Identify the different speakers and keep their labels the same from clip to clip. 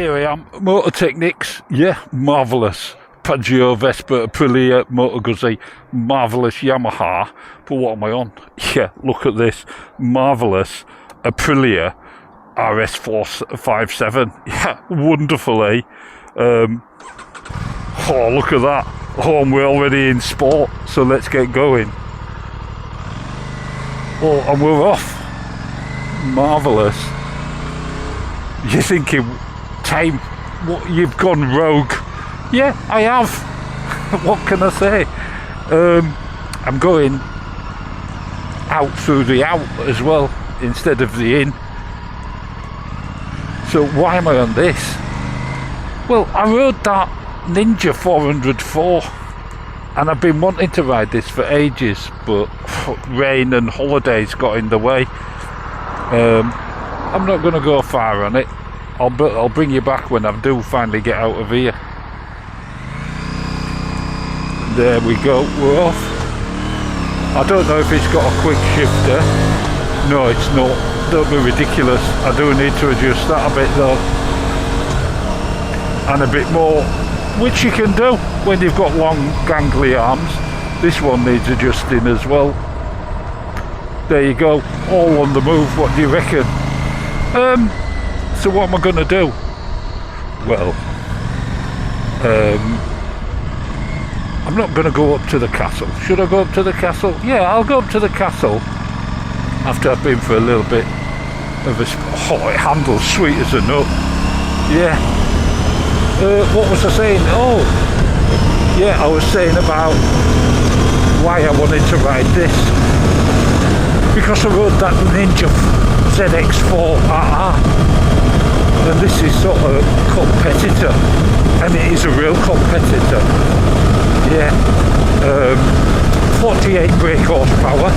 Speaker 1: Here I am, Mototechniks, yeah, marvellous. Peugeot, Vespa, Aprilia, Moto Guzzi, marvellous Yamaha. But what am I on? Yeah, look at this, marvellous Aprilia RS 457. Yeah, wonderful, eh? Oh, look at that. Oh, and we're already in sport, so let's get going. Oh, and we're off. Marvellous. You're thinking, Tame, what, you've gone rogue. Yeah, I have. What can I say? I'm going out through the out as well, instead of the in. So why am I on this? Well, I rode that Ninja 404 and I've been wanting to ride this for ages, but rain and holidays got in the way. I'm not going to go far on it. I'll bring you back when I do finally get out of here. There we go, we're off. I don't know if it's got a quick shifter. No, it's not. Don't be ridiculous. I do need to adjust that a bit though. And a bit more, which you can do when you've got long gangly arms. This one needs adjusting as well. There you go, all on the move. What do you reckon? So what am I going to do? Well, I'm not going to go up to the castle. Should I go up to the castle? Yeah, I'll go up to the castle after I've been for a little bit of a... Oh, it handles sweet as a nut. Yeah. What was I saying? Oh, yeah, I was saying about why I wanted to ride this. Because I rode that Ninja ZX 4RR. And this is sort of a competitor. And it is a real competitor. Yeah, 48 brake horsepower,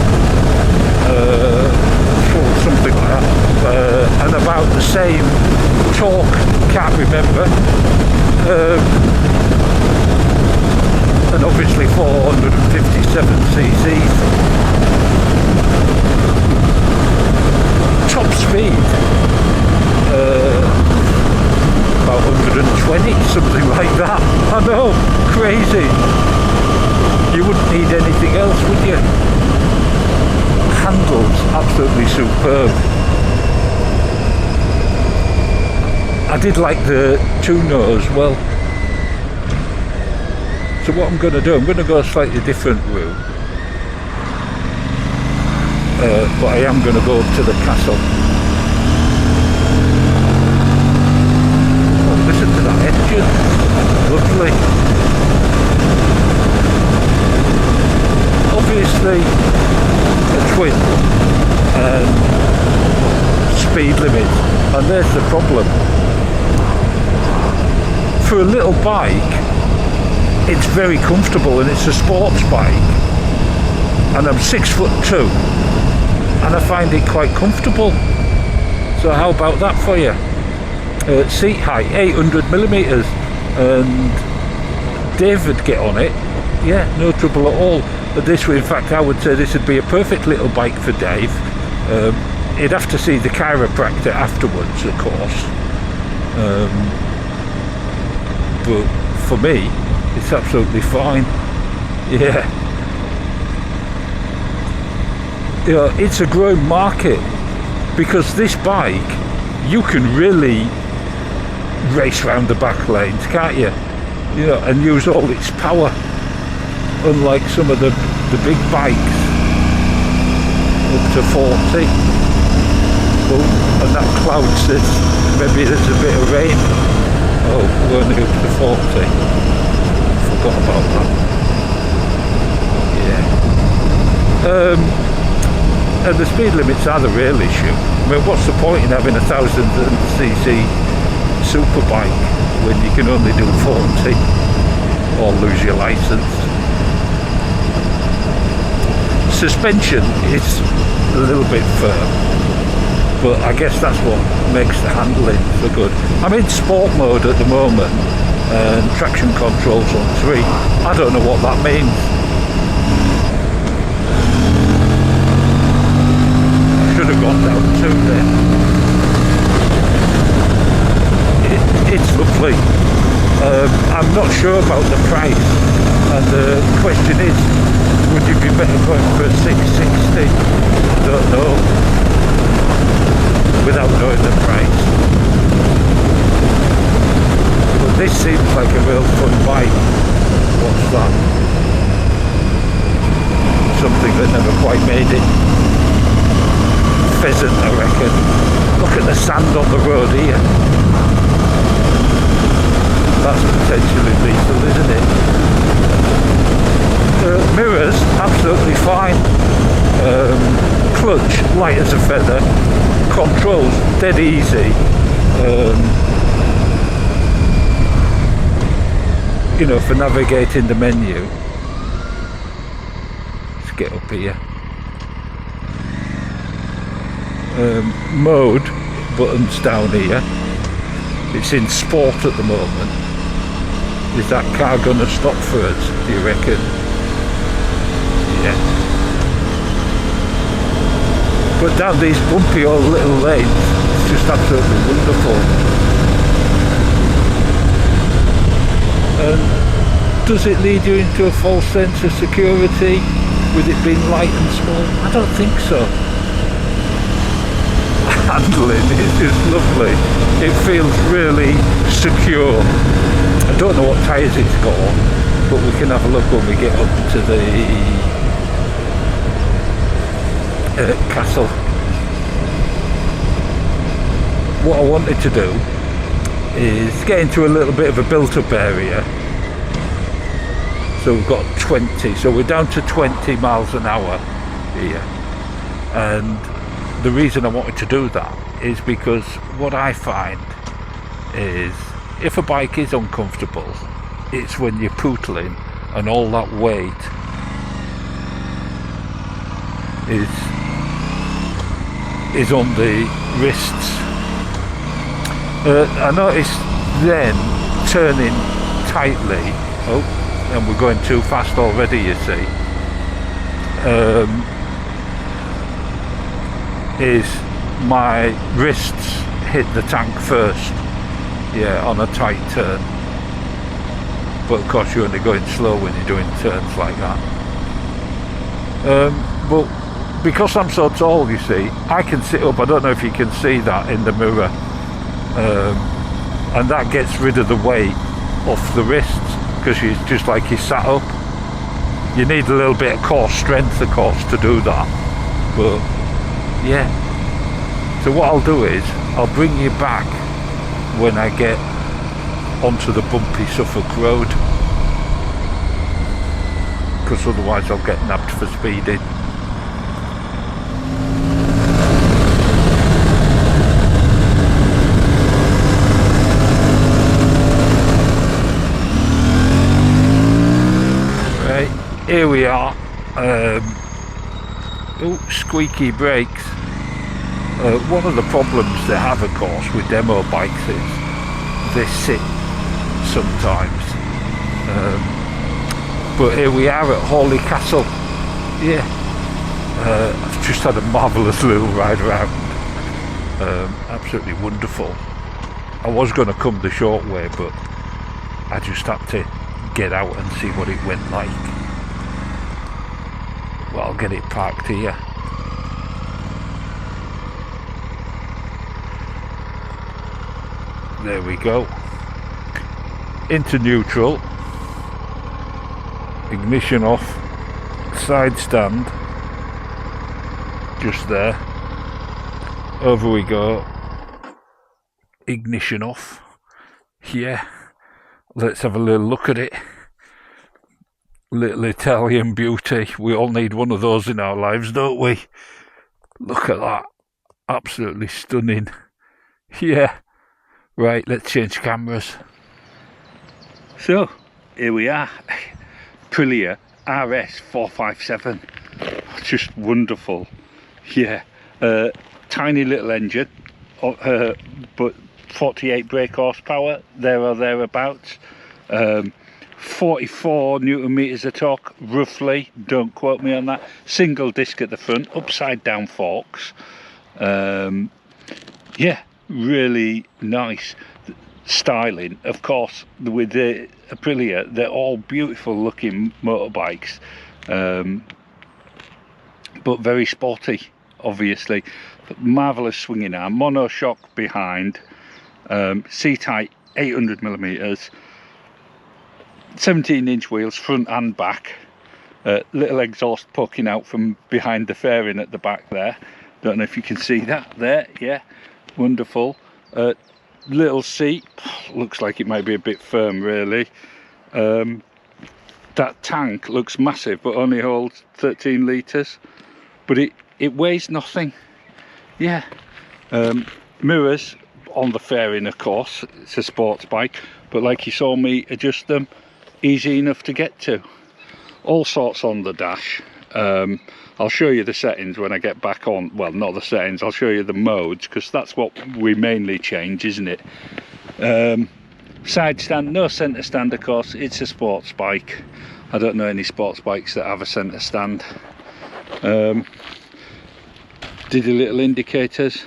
Speaker 1: something like that, and about the same torque, can't remember, and obviously 457 cc's. Top speed, about 120, something like that. I know, crazy. You wouldn't need anything else, would you? Handles absolutely superb. I did like the tuner as well. So what I'm going to do, I'm going to go a slightly different route. But I am going to go up to the castle. Oh, listen to that engine. Lovely. Obviously a twin and speed limit, and there's the problem. For a little bike, it's very comfortable and it's a sports bike, and I'm 6'2" and I find it quite comfortable. So how about that for you? Seat height 800mm, and Dave would get on it. Yeah, no trouble at all. But this, in fact, I would say this would be a perfect little bike for Dave. He'd have to see the chiropractor afterwards, of course. But for me, it's absolutely fine. Yeah. You know, it's a growing market because this bike, you can really race around the back lanes, can't you? You know, and use all its power. Unlike some of the big bikes, up to 40. Oh, and that cloud says maybe there's a bit of rain. Oh, we're only up to 40. Forgot about that. Yeah. And the speed limits are the real issue. I mean, what's the point in having 1000cc superbike when you can only do 40 or lose your license? Suspension is a little bit firm, but I guess that's what makes the handling so good. I'm in sport mode at the moment and traction control's on 3. I don't know what that means. I should have gone down 2 then. lovely. I'm not sure about the price, and the question is, would you be better going for a 660? I don't know, without knowing the price. But this seems like a real fun bike. What's that? Something that never quite made it. Pheasant, I reckon. Look at the sand on the road here. That's potentially lethal, isn't it? Mirrors, absolutely fine. Clutch, light as a feather. Controls, dead easy. You know, for navigating the menu. Let's get up here. Mode, buttons down here. It's in sport at the moment. Is that car going to stop for us, do you reckon? Yeah. But down these bumpy old little lanes, it's just absolutely wonderful. And does it lead you into a false sense of security with it being light and small? I don't think so. Handling is just lovely. It feels really secure. I don't know what tyres it's got on, but we can have a look when we get up to the castle. What I wanted to do is get into a little bit of a built-up area. So we've got 20, so we're down to 20 miles an hour here. And the reason I wanted to do that is because what I find is if a bike is uncomfortable, it's when you're pootling and all that weight is on the wrists. I noticed then turning tightly, and we're going too fast already, you see, is my wrists hit the tank first, yeah, on a tight turn. But of course you're only going slow when you're doing turns like that. But because I'm so tall, you see, I can sit up. I don't know if you can see that in the mirror, and that gets rid of the weight off the wrists, because it's just like you sat up. You need a little bit of core strength, of course, to do that, but yeah. So what I'll do is I'll bring you back when I get onto the bumpy Suffolk Road, because otherwise I'll get nabbed for speeding. Right, here we are. Squeaky brakes. One of the problems they have, of course, with demo bikes is they sit sometimes. But here we are at Hawley Castle. Yeah, I've just had a marvellous little ride around. Absolutely wonderful. I was going to come the short way, but I just had to get out and see what it went like. Well, I'll get it parked here. There we go. Into neutral. Ignition off. Side stand. Just there. Over we go. Ignition off. Yeah. Let's have a little look at it. Little Italian beauty. We all need one of those in our lives, don't we? Look at that. Absolutely stunning. Yeah. Right, let's change cameras. So, here we are. Aprilia RS 457. Just wonderful. Yeah. Tiny little engine, but 48 brake horsepower, there or thereabouts. 44 newton meters of torque, roughly. Don't quote me on that. Single disc at the front, upside down forks. Yeah. Really nice. styling. Of course, with the Aprilia, they're all beautiful looking motorbikes, but very sporty, obviously. Marvellous swinging arm, monoshock behind, seat height 800mm, 17-inch wheels front and back, little exhaust poking out from behind the fairing at the back there. Don't know if you can see that there. Yeah, wonderful. Little seat, looks like it might be a bit firm really. That tank looks massive but only holds 13 litres, but it weighs nothing. Yeah. Mirrors on the fairing, of course, it's a sports bike, but like you saw me adjust them, easy enough to get to. All sorts on the dash. I'll show you the settings when I get back on. Well, not the settings, I'll show you the modes, because that's what we mainly change, isn't it? Side stand, no centre stand, of course. It's a sports bike. I don't know any sports bikes that have a centre stand. Did a little indicators.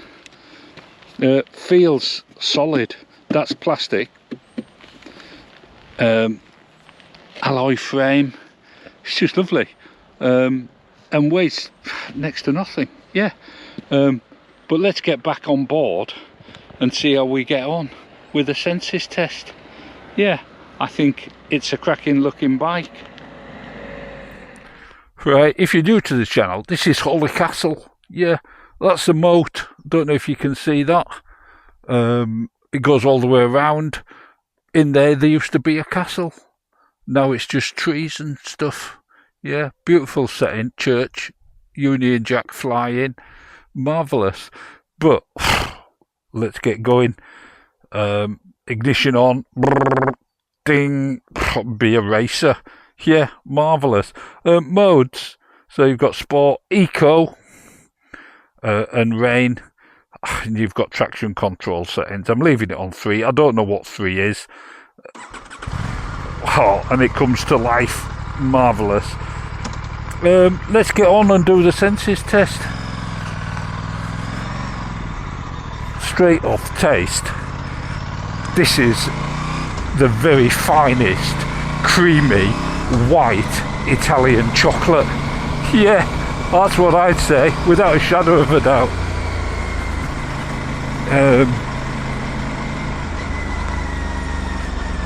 Speaker 1: Feels solid. That's plastic. Alloy frame. It's just lovely. And weighs next to nothing. Yeah. But let's get back on board and see how we get on with the senses test. Yeah, I think it's a cracking looking bike. Right, if you're new to the channel, this is Holy Castle. Yeah, that's the moat. Don't know if you can see that. It goes all the way around. In there used to be a castle. Now it's just trees and stuff. Yeah, beautiful setting. Church, Union Jack flying. Marvellous. But let's get going. Ignition on. Ding. Be a racer. Yeah, marvellous. Modes. So you've got Sport, Eco, and Rain. And you've got traction control settings. I'm leaving it on 3. I don't know what 3 is. Oh, and it comes to life. Marvellous. Let's get on and do the senses test. Straight off taste, this is the very finest creamy white Italian chocolate. Yeah, that's what I'd say without a shadow of a doubt.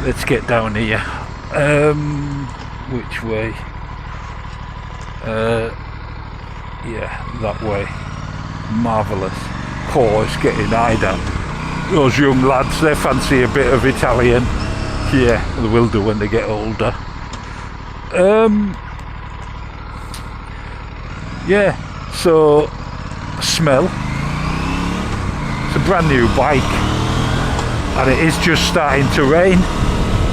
Speaker 1: Let's get down here. Which way? Yeah, that way. Marvellous. Oh, it's getting eyed those young lads, they fancy a bit of Italian. Yeah, they will do when they get older. Yeah, so smell. It's a brand new bike and it is just starting to rain.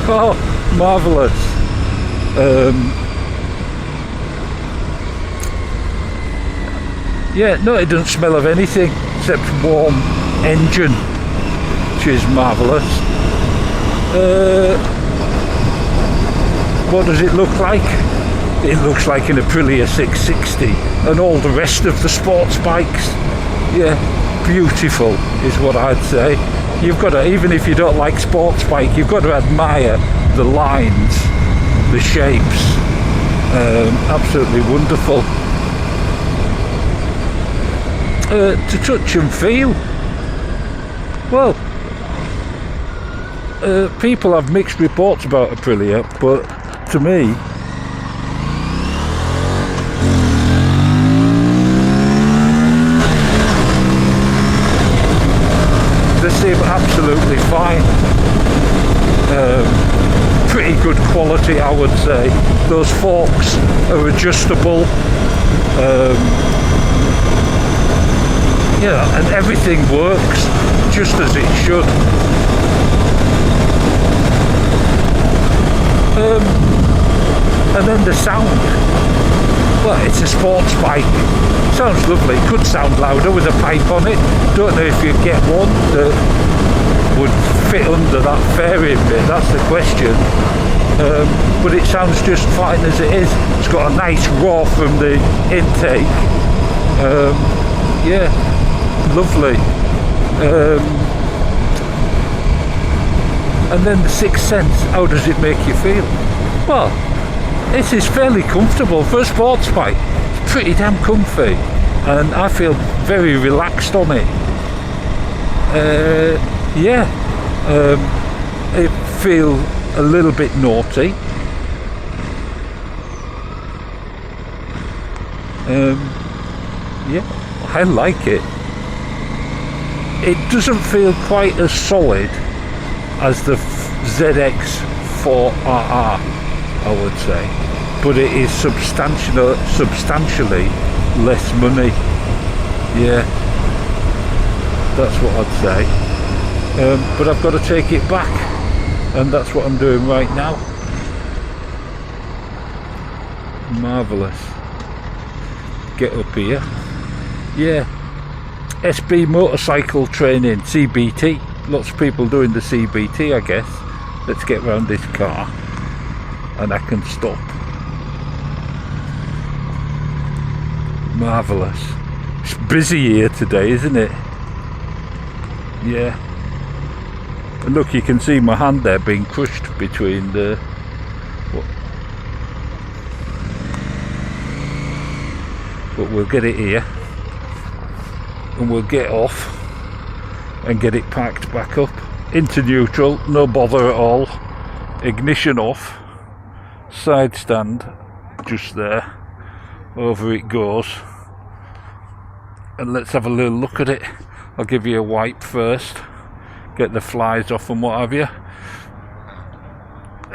Speaker 1: Oh, marvellous. Yeah, no, it doesn't smell of anything except warm engine, which is marvellous. What does it look like? It looks like an Aprilia 660 and all the rest of the sports bikes. Yeah, beautiful is what I'd say. You've got to, even if you don't like sports bike, you've got to admire the lines, the shapes. Absolutely wonderful. To touch and feel, well, people have mixed reports about Aprilia, but to me, they seem absolutely fine. Pretty good quality, I would say. Those forks are adjustable. Yeah, and everything works just as it should. And then the sound. Well, it's a sports bike. Sounds lovely. Could sound louder with a pipe on it. Don't know if you'd get one that would fit under that fairing bit. That's the question. But it sounds just fine as it is. It's got a nice roar from the intake. Yeah. Lovely. And then the Sixth Sense, how does it make you feel? Well, this is fairly comfortable for a sports bike. It's pretty damn comfy, and I feel very relaxed on it. It feels a little bit naughty. Yeah, I like it. It doesn't feel quite as solid as the ZX 4RR, I would say, but it is substantially less money. Yeah, that's what I'd say. But I've got to take it back, and that's what I'm doing right now. Marvellous. Get up here. Yeah, SB motorcycle training, CBT. Lots of people doing the CBT, I guess. Let's get round this car and I can stop. Marvellous. It's busy here today, isn't it? Yeah. And look, you can see my hand there being crushed between the... But we'll get it here and we'll get off and get it packed back up into neutral, no bother at all. Ignition off, side stand just there, over it goes, and let's have a little look at it. I'll give you a wipe first, get the flies off and what have you.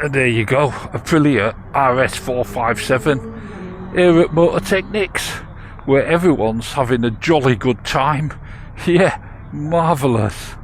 Speaker 1: And there you go, Aprilia RS 457 here at Mototechniks, where everyone's having a jolly good time. Yeah, marvellous.